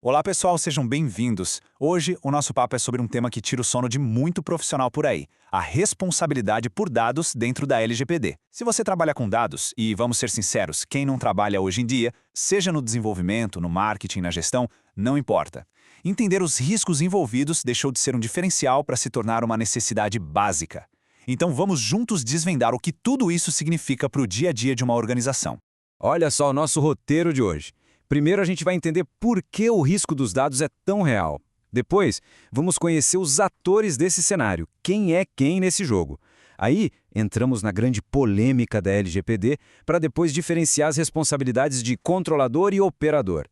Olá pessoal, sejam bem-vindos. Hoje o nosso papo é sobre um tema que tira o sono de muito profissional por aí, a responsabilidade por dados dentro da LGPD. Se você trabalha com dados, e vamos ser sinceros, quem não trabalha hoje em dia, seja no desenvolvimento, no marketing, na gestão, não importa. Entender os riscos envolvidos deixou de ser um diferencial para se tornar uma necessidade básica. Então vamos juntos desvendar o que tudo isso significa para o dia a dia de uma organização. Olha só o nosso roteiro de hoje. Primeiro a gente vai entender por que o risco dos dados é tão real. Depois, vamos conhecer os atores desse cenário, quem é quem nesse jogo. Aí, entramos na grande polêmica da LGPD para depois diferenciar as responsabilidades de controlador e operador.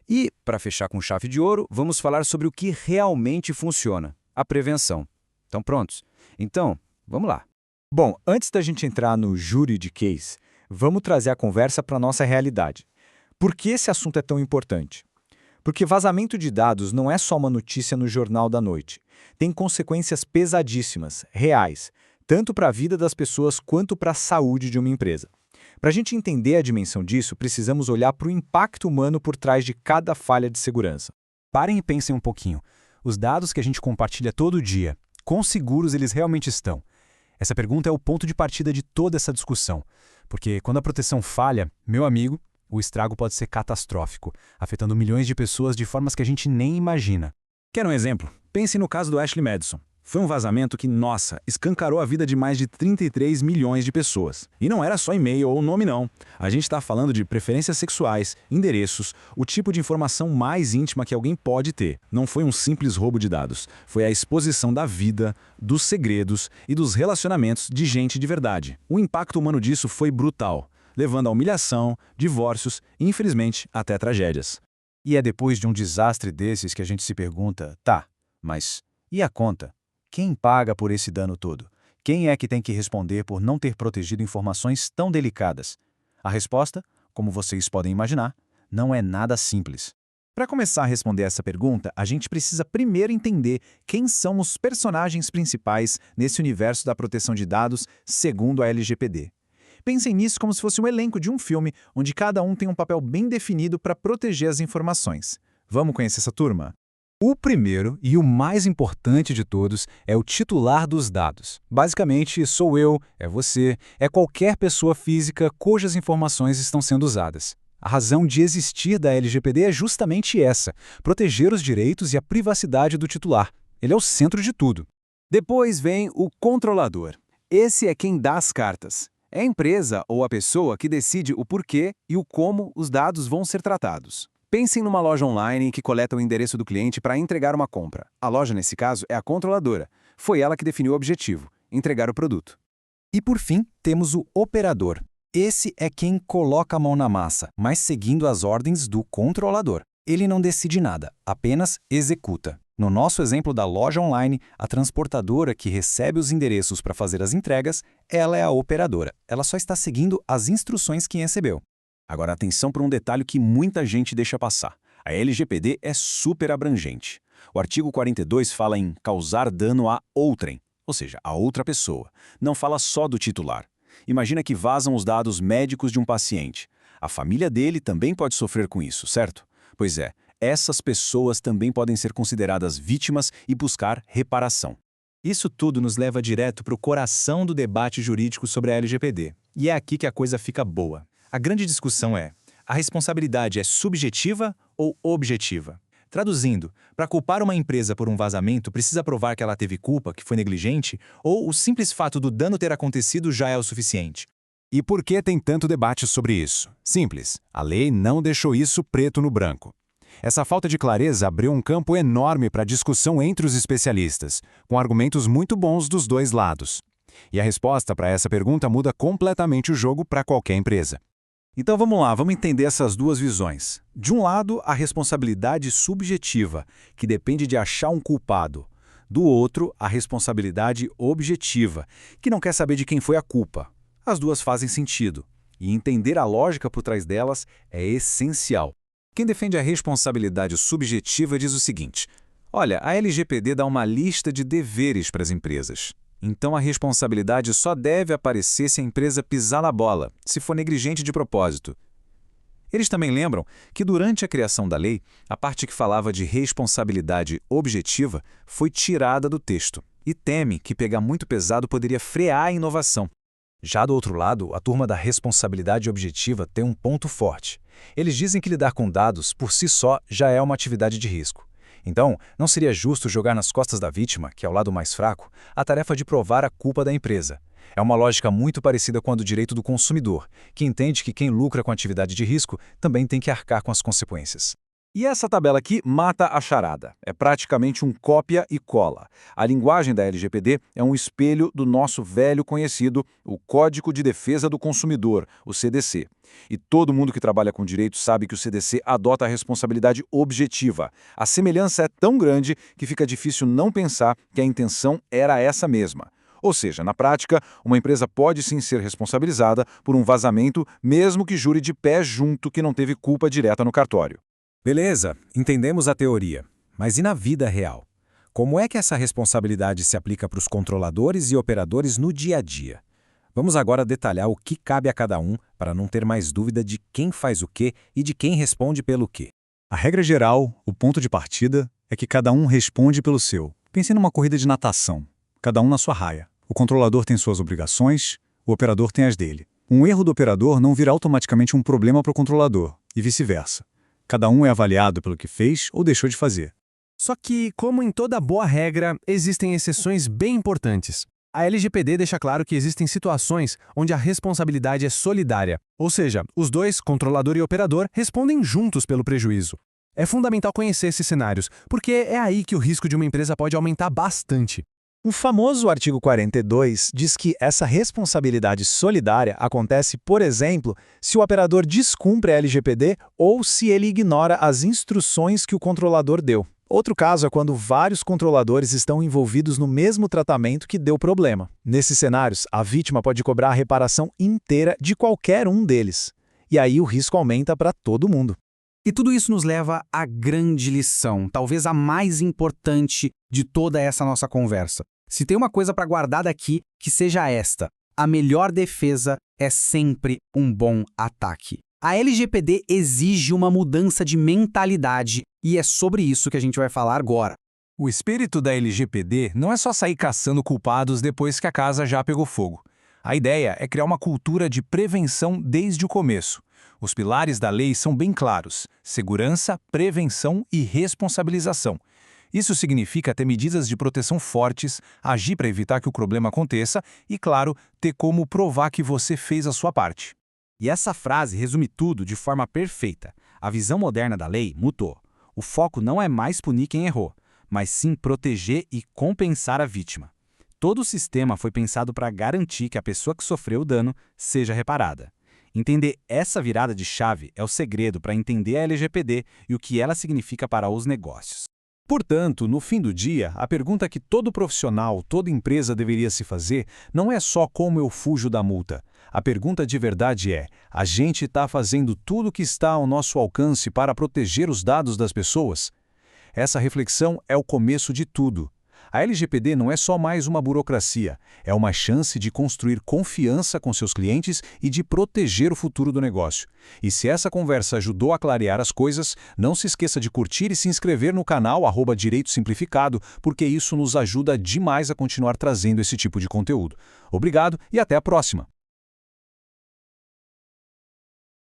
E, para fechar com chave de ouro, vamos falar sobre o que realmente funciona, a prevenção. Estão prontos? Então, vamos lá. Bom, antes da gente entrar no júri de case, vamos trazer a conversa para a nossa realidade. Por que esse assunto é tão importante? Porque vazamento de dados não é só uma notícia no jornal da noite. Tem consequências pesadíssimas, reais, tanto para a vida das pessoas quanto para a saúde de uma empresa. Para a gente entender a dimensão disso, precisamos olhar para o impacto humano por trás de cada falha de segurança. Parem e pensem um pouquinho. Os dados que a gente compartilha todo dia, quão seguros eles realmente estão? Essa pergunta é o ponto de partida de toda essa discussão. Porque quando a proteção falha, meu amigo, o estrago pode ser catastrófico, afetando milhões de pessoas de formas que a gente nem imagina. Quer um exemplo? Pense no caso do Ashley Madison. Foi um vazamento que, nossa, escancarou a vida de mais de 33 milhões de pessoas. E não era só e-mail ou nome não. A gente está falando de preferências sexuais, endereços, o tipo de informação mais íntima que alguém pode ter. Não foi um simples roubo de dados. Foi a exposição da vida, dos segredos e dos relacionamentos de gente de verdade. O impacto humano disso foi brutal, levando a humilhação, divórcios e, infelizmente, até tragédias. E é depois de um desastre desses que a gente se pergunta, tá, mas e a conta? Quem paga por esse dano todo? Quem é que tem que responder por não ter protegido informações tão delicadas? A resposta, como vocês podem imaginar, não é nada simples. Para começar a responder essa pergunta, a gente precisa primeiro entender quem são os personagens principais nesse universo da proteção de dados segundo a LGPD. Pensem nisso como se fosse um elenco de um filme, onde cada um tem um papel bem definido para proteger as informações. Vamos conhecer essa turma? O primeiro e o mais importante de todos é o titular dos dados. Basicamente, sou eu, é você, é qualquer pessoa física cujas informações estão sendo usadas. A razão de existir da LGPD é justamente essa: proteger os direitos e a privacidade do titular. Ele é o centro de tudo. Depois vem o controlador. Esse é quem dá as cartas. É a empresa ou a pessoa que decide o porquê e o como os dados vão ser tratados. Pensem numa loja online que coleta o endereço do cliente para entregar uma compra. A loja, nesse caso, é a controladora. Foi ela que definiu o objetivo: entregar o produto. E por fim, temos o operador. Esse é quem coloca a mão na massa, mas seguindo as ordens do controlador. Ele não decide nada, apenas executa. No nosso exemplo da loja online, a transportadora que recebe os endereços para fazer as entregas, ela é a operadora. Ela só está seguindo as instruções que recebeu. Agora atenção para um detalhe que muita gente deixa passar. A LGPD é super abrangente. O artigo 42 fala em causar dano a outrem, ou seja, a outra pessoa. Não fala só do titular. Imagina que vazam os dados médicos de um paciente. A família dele também pode sofrer com isso, certo? Pois é, essas pessoas também podem ser consideradas vítimas e buscar reparação. Isso tudo nos leva direto para o coração do debate jurídico sobre a LGPD. E é aqui que a coisa fica boa. A grande discussão é: a responsabilidade é subjetiva ou objetiva? Traduzindo, para culpar uma empresa por um vazamento, precisa provar que ela teve culpa, que foi negligente, ou o simples fato do dano ter acontecido já é o suficiente? E por que tem tanto debate sobre isso? Simples, a lei não deixou isso preto no branco. Essa falta de clareza abriu um campo enorme para discussão entre os especialistas, com argumentos muito bons dos dois lados. E a resposta para essa pergunta muda completamente o jogo para qualquer empresa. Então vamos lá, vamos entender essas duas visões. De um lado, a responsabilidade subjetiva, que depende de achar um culpado. Do outro, a responsabilidade objetiva, que não quer saber de quem foi a culpa. As duas fazem sentido, e entender a lógica por trás delas é essencial. Quem defende a responsabilidade subjetiva diz o seguinte: olha, a LGPD dá uma lista de deveres para as empresas. Então a responsabilidade só deve aparecer se a empresa pisar na bola, se for negligente de propósito. Eles também lembram que durante a criação da lei, a parte que falava de responsabilidade objetiva foi tirada do texto e temem que pegar muito pesado poderia frear a inovação. Já do outro lado, a turma da responsabilidade objetiva tem um ponto forte. Eles dizem que lidar com dados, por si só, já é uma atividade de risco. Então, não seria justo jogar nas costas da vítima, que é o lado mais fraco, a tarefa de provar a culpa da empresa. É uma lógica muito parecida com a do direito do consumidor, que entende que quem lucra com atividade de risco também tem que arcar com as consequências. E essa tabela aqui mata a charada. É praticamente um cópia e cola. A linguagem da LGPD é um espelho do nosso velho conhecido, o Código de Defesa do Consumidor, o CDC. E todo mundo que trabalha com direito sabe que o CDC adota a responsabilidade objetiva. A semelhança é tão grande que fica difícil não pensar que a intenção era essa mesma. Ou seja, na prática, uma empresa pode sim ser responsabilizada por um vazamento, mesmo que jure de pé junto que não teve culpa direta no cartório. Beleza, entendemos a teoria. Mas e na vida real? Como é que essa responsabilidade se aplica para os controladores e operadores no dia a dia? Vamos agora detalhar o que cabe a cada um para não ter mais dúvida de quem faz o quê e de quem responde pelo quê. A regra geral, o ponto de partida, é que cada um responde pelo seu. Pense numa corrida de natação, cada um na sua raia. O controlador tem suas obrigações, o operador tem as dele. Um erro do operador não vira automaticamente um problema para o controlador, e vice-versa. Cada um é avaliado pelo que fez ou deixou de fazer. Só que, como em toda boa regra, existem exceções bem importantes. A LGPD deixa claro que existem situações onde a responsabilidade é solidária, ou seja, os dois, controlador e operador, respondem juntos pelo prejuízo. É fundamental conhecer esses cenários, porque é aí que o risco de uma empresa pode aumentar bastante. O famoso artigo 42 diz que essa responsabilidade solidária acontece, por exemplo, se o operador descumpre a LGPD ou se ele ignora as instruções que o controlador deu. Outro caso é quando vários controladores estão envolvidos no mesmo tratamento que deu problema. Nesses cenários, a vítima pode cobrar a reparação inteira de qualquer um deles. E aí o risco aumenta para todo mundo. E tudo isso nos leva à grande lição, talvez a mais importante de toda essa nossa conversa. Se tem uma coisa para guardar daqui, que seja esta: a melhor defesa é sempre um bom ataque. A LGPD exige uma mudança de mentalidade e é sobre isso que a gente vai falar agora. O espírito da LGPD não é só sair caçando culpados depois que a casa já pegou fogo. A ideia é criar uma cultura de prevenção desde o começo. Os pilares da lei são bem claros: segurança, prevenção e responsabilização. Isso significa ter medidas de proteção fortes, agir para evitar que o problema aconteça e, claro, ter como provar que você fez a sua parte. E essa frase resume tudo de forma perfeita. A visão moderna da lei mudou. O foco não é mais punir quem errou, mas sim proteger e compensar a vítima. Todo o sistema foi pensado para garantir que a pessoa que sofreu o dano seja reparada. Entender essa virada de chave é o segredo para entender a LGPD e o que ela significa para os negócios. Portanto, no fim do dia, a pergunta que todo profissional, toda empresa deveria se fazer não é só como eu fujo da multa. A pergunta de verdade é: a gente está fazendo tudo o que está ao nosso alcance para proteger os dados das pessoas? Essa reflexão é o começo de tudo. A LGPD não é só mais uma burocracia, é uma chance de construir confiança com seus clientes e de proteger o futuro do negócio. E se essa conversa ajudou a clarear as coisas, não se esqueça de curtir e se inscrever no canal @Direito Simplificado, porque isso nos ajuda demais a continuar trazendo esse tipo de conteúdo. Obrigado e até a próxima!